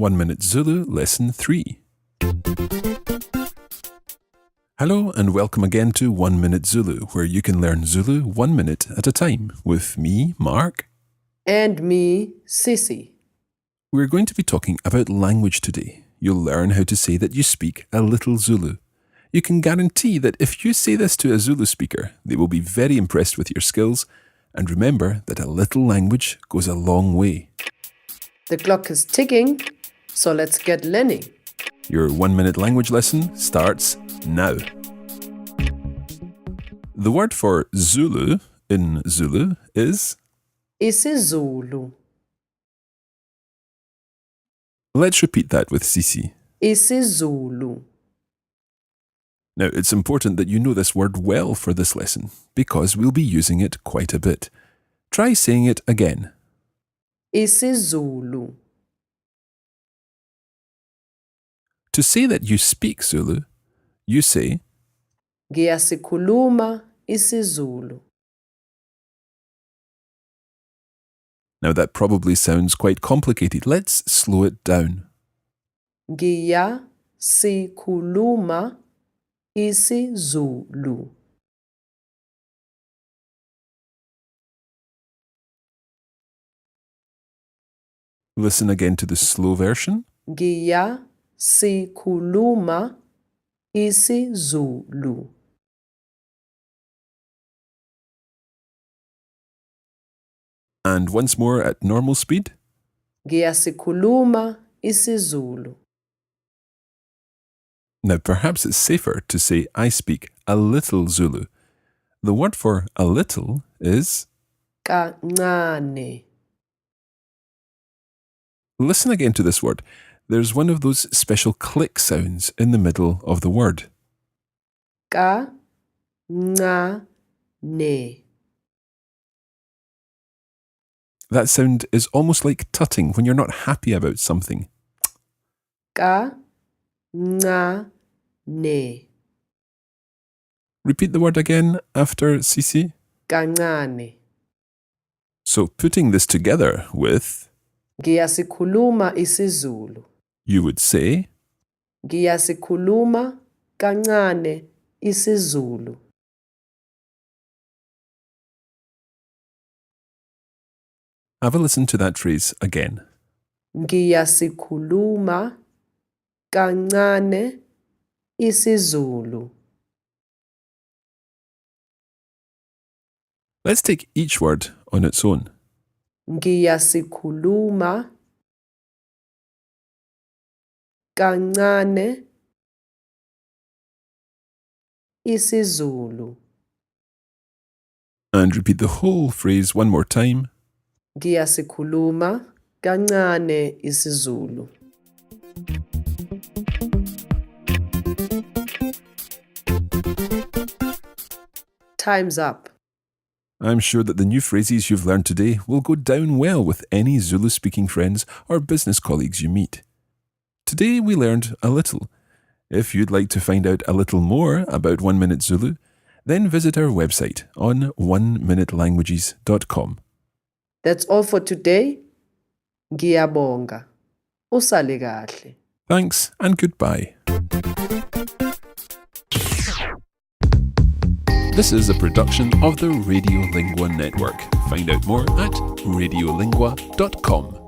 1 Minute Zulu Lesson 3. Hello and welcome again to 1 Minute Zulu, where you can learn Zulu 1 minute at a time with me, Mark. And me, Sissy. We're going to be talking about language today. You'll learn how to say that you speak a little Zulu. You can guarantee that if you say this to a Zulu speaker, they will be very impressed with your skills. And remember that a little language goes a long way. The clock is ticking, so let's get learning. Your 1 minute language lesson starts now. The word for Zulu in Zulu is isiZulu. Let's repeat that with Sisi. isiZulu. Now, it's important that you know this word well for this lesson because we'll be using it quite a bit. Try saying it again. isiZulu. To say that you speak Zulu, you say ngiyasikhuluma isiZulu. Now that probably sounds quite complicated. Let's slow it down. ngiyasikhuluma isiZulu. Listen again to the slow version. ngiyasikhuluma isiZulu. And once more at normal speed. ngiyasikhuluma isiZulu. Now perhaps it's safer to say I speak a little Zulu. The word for a little is kancane. Listen again to this word. There's one of those special click sounds in the middle of the word. Kancane. That sound is almost like tutting when you're not happy about something. Kancane. Repeat the word again after Sisi. Kancane. So putting this together with, ngiyasikhuluma isiZulu. you would say, ngiyasikhuluma kancane isiZulu. have a listen to that phrase again. ngiyasikhuluma kancane isiZulu. Let's take each word on its own. ngiyasikhuluma kancane isiZulu. And repeat the whole phrase one more time. ngiyasikhuluma kancane isiZulu. Time's up. I'm sure that the new phrases you've learned today will go down well with any Zulu-speaking friends or business colleagues you meet. Today we learned a little. If you'd like to find out a little more about 1 Minute Zulu, then visit our website on oneminute.languages.com. That's all for today. Ngiyabonga. Usale kahle. Thanks and goodbye. This is a production of the Radio Lingua Network. Find out more at radiolingua.com.